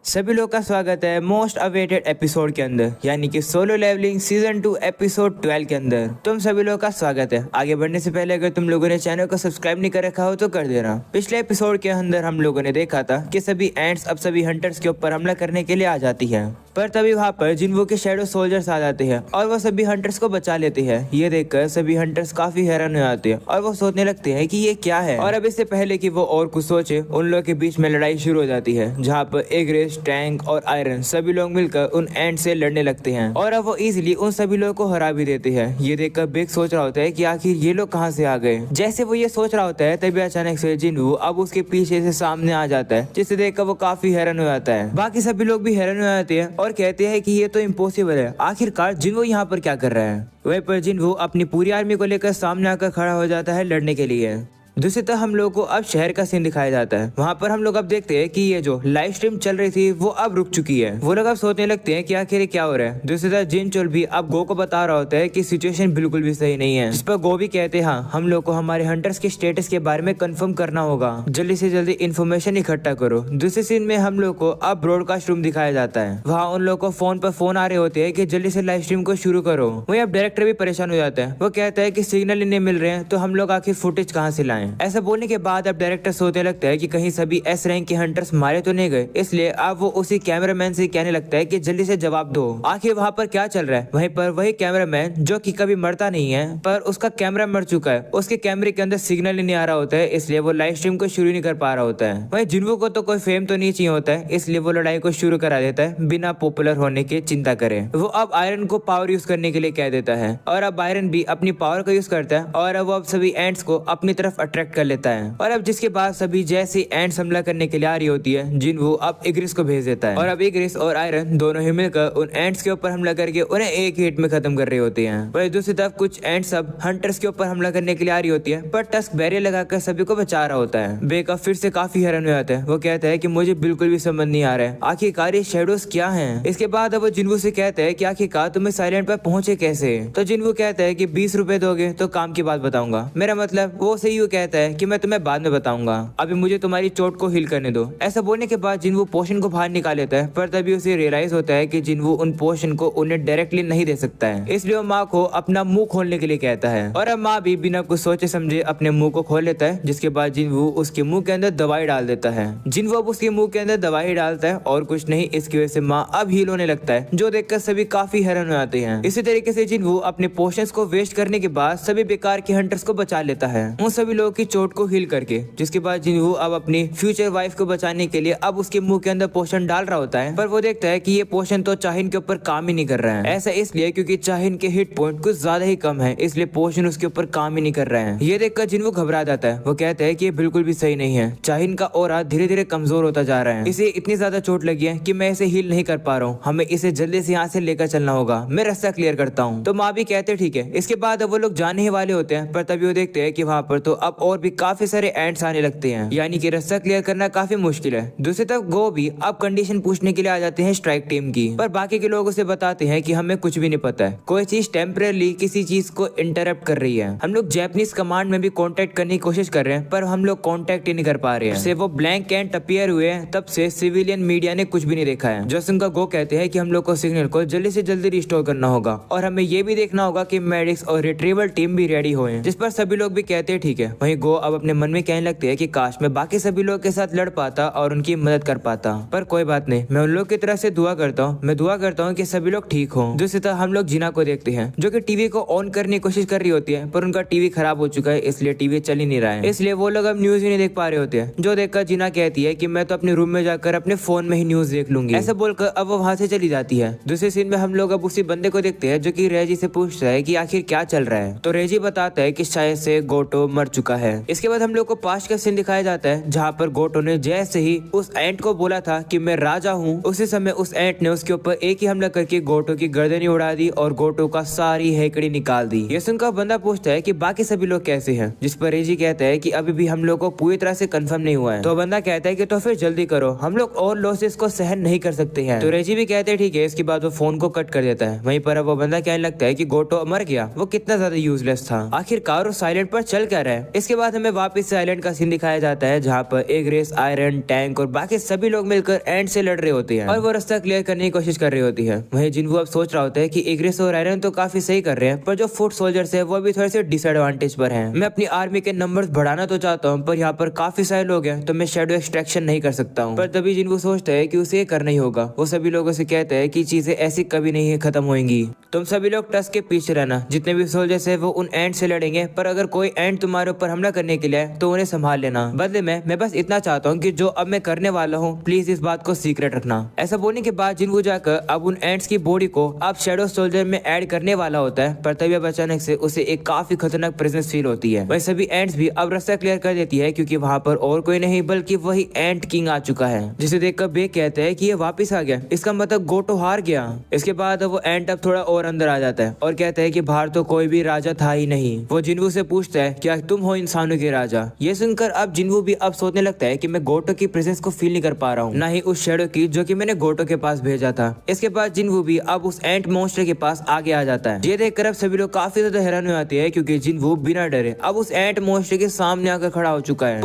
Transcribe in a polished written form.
सभी लोग का स्वागत है मोस्ट अवेटेड एपिसोड के अंदर, यानी कि सोलो लेवलिंग सीजन 2 एपिसोड 12 के अंदर। तुम सभी लोग का स्वागत है। आगे बढ़ने से पहले अगर तुम लोगों ने चैनल को सब्सक्राइब नहीं कर रखा हो तो कर देना। पिछले एपिसोड के अंदर हम लोगों ने देखा था कि सभी एंट्स अब सभी हंटर्स के ऊपर हमला करने के लिए आ जाती है, पर तभी वहाँ पर जिन्वो के शैडो सोल्जर्स आ जाते हैं और वो सभी हंटर्स को बचा लेते हैं। ये देखकर सभी हंटर्स काफी हैरान हो जाते हैं और वो सोचने लगते हैं कि ये क्या है। और अब इससे पहले कि वो और कुछ सोचे, उन लोगों के बीच में लड़ाई शुरू हो जाती है, जहाँ पर एग्रेस, टैंक और आयरन सभी लोग मिलकर उन एंट से लड़ने लगते हैं और अब वो इजीली उन सभी लोगों को हरा भी देते हैं। ये देखकर बिग सोच रहा होता है कि आखिर ये लोग कहाँ से आ गए। जैसे वो ये सोच रहा होता है तभी अचानक से जिन्वो अब उसके पीछे से सामने आ जाता है, जिसे देखकर वो काफी हैरान हो जाता है। बाकी सभी लोग भी हैरान हो जाते हैं और कहते हैं कि ये तो इम्पॉसिबल है, आखिरकार जिन्वो यहाँ पर क्या कर रहा है। वहीं पर जिन्वो अपनी पूरी आर्मी को लेकर सामने आकर खड़ा हो जाता है लड़ने के लिए। दूसरी तरफ हम लोग को अब शहर का सीन दिखाया जाता है। वहाँ पर हम लोग अब देखते हैं कि ये जो लाइव स्ट्रीम चल रही थी वो अब रुक चुकी है। वो लोग अब सोचने लगते हैं कि आखिर क्या हो रहा है। दूसरी तरफ जिनचोल भी अब गो को बता रहा होता है कि सिचुएशन बिल्कुल भी सही नहीं है, जिस पर गो भी कहते हैं हाँ, हम लोग को हमारे हंटर्स के स्टेटस के बारे में कंफर्म करना होगा, जल्दी से जल्दी इन्फॉर्मेशन इकट्ठा करो। दूसरे सीन में हम लोग को अब ब्रॉडकास्ट रूम दिखाया जाता है। वहाँ उन लोग को फोन पर फोन आ रहे होते हैं कि जल्दी से लाइव स्ट्रीम को शुरू करो। वही अब डायरेक्टर भी परेशान हो जाता है। वो कहता है कि सिग्नल ही नहीं मिल रहे हैं तो हम लोग आखिर फुटेज कहाँ से लाएं। ऐसा बोलने के बाद अब डायरेक्टर सोचने लगता है कि कहीं सभी एस रैंक के हंटर्स मारे तो नहीं गए, इसलिए अब वो उसी कैमरामैन से कहने लगता है कि जल्दी से जवाब दो, आखिर वहाँ पर क्या चल रहा है। वहीं पर वही कैमरामैन जो कि कभी मरता नहीं है पर उसका कैमरा मर चुका है, उसके कैमरे के अंदर सिग्नल ही नहीं आ रहा होता है, इसलिए वो लाइव स्ट्रीम को शुरू नहीं कर पा रहा होता है। वहीं जिन्वो को तो कोई फेम तो नहीं चाहिए होता है, इसलिए वो लड़ाई को शुरू करा देता है बिना पॉपुलर होने की चिंता करे। वो अब आयरन को पावर यूज करने के लिए कह देता है और अब आयरन भी अपनी पावर का यूज करता है और अब वो अब सभी एंट्स को अपनी तरफ अट्रैक्ट कर लेता है। और अब जिसके बाद सभी जैसे एंट्स हमला करने के लिए आ रही होती है, जिन्वो अब इग्रिस को भेज देता है और अब इग्रिस और आयरन दोनों ही मिलकर उन एंट्स के ऊपर हमला करके उन्हें एक हिट में खत्म कर रही होती हैं। वहीं दूसरी तरफ कुछ एंट्स अब हंटर्स के ऊपर हमला करने के लिए आ रही होती है, पर टस्क बैरियर लगाकर सभी को बचा रहा होता है। बेका फिर से काफी हैरान हो जाता है। वो कहता है कि मुझे बिल्कुल भी समझ नहीं आ रहा है आखिरकार ये शैडोज क्या हैं। इसके बाद अब वो जिन्वो से कहता है कि आखिरकार तुम्हें साइलेंट पर पहुंचे कैसे। तो जिन्वो कहता है कि 20 रुपए दोगे तो काम की बात बताऊंगा। मेरा मतलब वो सही कहता है कि मैं तुम्हें बाद में बताऊंगा, अभी मुझे तुम्हारी चोट को हील करने दो। ऐसा बोलने के बाद जिन्वो पोशन को बाहर निकाल लेता है, पर तभी उसे रियलाइज होता है कि जिन्वो उन पोशन को उन्हें डायरेक्टली नहीं दे सकता है, इसलिए वो माँ को अपना मुंह खोलने के लिए कहता है और अब माँ भी बिना कुछ सोचे समझे अपने मुंह को खोल लेता है, जिसके बाद जिन्वो उसके मुंह के अंदर दवाई डाल देता है। जिन्वो अब उसके मुंह के अंदर दवाई डालता है और कुछ नहीं, इसकी वजह से माँ अब हील होने लगता है, जो देखकर सभी काफी हैरान हो जाते हैं। इसी तरीके से जिन्वो अपने पोशंस को वेस्ट करने के बाद सभी बेकार के हंटर्स को बचा लेता है, उन सभी लोगों की चोट को हील करके। जिसके बाद जिन्वो अब अपनी फ्यूचर वाइफ को बचाने के लिए अब उसके मुंह के अंदर पोशन डाल रहा होता है, पर वो देखता है कि ये पोशन तो चाहिन के ऊपर काम ही नहीं कर रहा है। ऐसा इसलिए क्योंकि चाहिन के हिट पॉइंट कुछ ज्यादा ही कम है, इसलिए पोशन उसके ऊपर काम ही नहीं कर रहा है। ये देखकर जिन्वो घबरा जाता है। वो कहता है कि ये बिल्कुल भी सही नहीं है, चाहिन का ऑरा धीरे धीरे कमजोर होता जा रहा है, इसे इतनी ज्यादा चोट लगी है कि मैं इसे हील नहीं कर पा रहा हूँ, हमें इसे जल्दी से यहाँ से लेकर चलना होगा, मैं रास्ता क्लियर करता हूँ। तो माँ भी कहते ठीक है। इसके बाद अब वो लोग जाने ही वाले होते हैं, पर तभी वो देखते हैं कि वहाँ पर तो अब और भी काफी सारे एंट्स आने लगते हैं, यानी कि रास्ता क्लियर करना काफी मुश्किल है। दूसरी तरफ गो भी अब कंडीशन पूछने के लिए आ जाते हैं स्ट्राइक टीम की, पर बाकी के लोग उसे बताते हैं कि हमें कुछ भी नहीं पता है, कोई चीज टेम्परेली किसी चीज को इंटरप्ट कर रही है। हम लोग जापानीज कमांड में भी कांटेक्ट करने की कोशिश कर रहे हैं, पर हम लोग कांटेक्ट ही नहीं कर पा रहे हैं। से वो ब्लैंक कैंट अपीयर हुए हैं, तब से सिविलियन मीडिया ने कुछ भी नहीं देखा है। जोसन का गो कहते हैं कि हम लोग को सिग्नल को जल्दी से जल्दी रिस्टोर करना होगा और हमें ये भी देखना होगा कि मेडिक्स और रिट्रीवल टीम भी रेडी हो, जिस पर सभी लोग भी कहते हैं ठीक है। वहीं गो अब अपने मन में कहने लगते हैं कि काश मैं बाकी सभी लोग के साथ लड़ पाता और उनकी मदद कर पाता, पर कोई बात नहीं, मैं उन लोग की तरफ से दुआ करता हूँ। मैं दुआ करता हूँ कि सभी लोग ठीक हों। दूसरी तरफ हम लोग जिना को देखते हैं, जो कि टीवी को ऑन करने की कोशिश कर रही होती है, पर उनका टीवी खराब हो चुका है, इसलिए टीवी चल ही नहीं रहा है, इसलिए वो लोग अब न्यूज ही नहीं देख पा रहे होते हैं। जो देखकर जिना कहती है कि मैं तो अपने रूम में जाकर अपने फोन में ही न्यूज देख लूंगी। ऐसा बोलकर अब वो वहाँ से चली जाती है। दूसरे सीन में हम लोग अब उसी बंदे को देखते हैं, जो कि रेजी से पूछता है कि आखिर क्या चल रहा है। तो रेजी बताता है कि शायद से गोटो मर चुका है। इसके बाद हम लोग को पास्ट का सीन दिखाया जाता है, जहाँ पर गोटो ने जैसे ही उस एंट को बोला था कि मैं राजा हूँ, उसी समय उस एंट ने उसके ऊपर एक ही हमला करके गोटो की गर्दन उड़ा दी और गोटो का सारी हेकड़ी निकाल दी। ये सुनकर बंदा पूछता है कि बाकी सभी लोग कैसे हैं, जिस पर रेजी कहता है कि अभी भी हम लोग को पूरी तरह से कंफर्म नहीं हुआ है। तो बंदा कहता है कि तो फिर जल्दी करो, हम लोग और लॉसेस को सहन नहीं कर सकते हैं। तो रेजी भी कहते हैं ठीक है। इसके बाद वो फोन को कट कर देता है। वहीं पर अब वो बंदा कहने लगता है कि गोटो मर गया, वो कितना ज्यादा यूजलेस था, आखिरकार वो साइलेंट पर चल क्या रहा है। इसके इसके बाद हमें वापस से आइलैंड का सीन दिखाया जाता है जहाँ पर एक रेस आयरन, टैंक और बाकी सभी लोग मिलकर एंड से लड़ रहे होते हैं और वो रास्ता क्लियर करने की कोशिश कर रही होती है। वहीं जिन्वू अब सोच रहा होता है कि एग्रेस और आयरन तो काफी सही कर रहे हैं, पर जो फुट सोल्जर्स है वो भी थोड़े से डिसएडवांटेज पर हैं। मैं अपनी आर्मी के नंबर्स बढ़ाना तो चाहता हूँ, पर यहाँ पर काफी सारे लोग हैं तो मैं शैडो एक्सट्रैक्शन नहीं कर सकता हूँ। पर तभी जिन्वू सोचता है कि उसे ये करना ही होगा। वो सभी लोगों से कहता है कि चीजें ऐसी कभी नहीं खत्म होंगी, तुम सभी लोग टस्क के पीछे रहना। जितने भी सोल्जर्स है वो उन एंड से लड़ेंगे, पर अगर कोई एंड तुम्हारे ऊपर हमला करने के लिए तो उन्हें संभाल लेना। बदले में मैं बस इतना चाहता हूँ कि जो अब मैं करने वाला हूँ प्लीज इस बात को सीक्रेट रखना। ऐसा बोलने के बाद जिन्वू जाकर अब उन एंड्स की बॉडी को अब शैडो सोल्जर में ऐड करने वाला होता है, पर तभी अब अचानक से उसे एक काफी खतरनाक प्रेजेंस फील होती है। वही सभी एंड्स भी अब रास्ता क्लियर कर देती है क्योंकि वहाँ पर और कोई नहीं बल्कि वही एंट किंग आ चुका है, जिसे देखकर बेक कहते हैं कि ये वापस आ गया, इसका मतलब गोटो हार गया। इसके बाद वो एंट अब थोड़ा और अंदर आ जाता है और कहता है कि बाहर तो कोई भी राजा था ही नहीं। वो जिन्वू से पूछता है क्या तुम हो इंसानों के राजा। ये सुनकर अब जिन्वू भी अब सोचने लगता है कि मैं गोटो की प्रेजेंस को फील नहीं कर पा रहा हूँ, ना ही उस शैडो की जो कि मैंने गोटो के पास भेजा था। इसके बाद जिन्वू भी अब उस एंट मॉन्स्टर के पास आगे आ जाता है। ये देखकर अब सभी लोग काफी ज्यादा हैरान हो जाते हैं क्योंकि जिन्वू बिना डरे अब उस एंट मॉन्स्टर के सामने आकर खड़ा हो चुका है।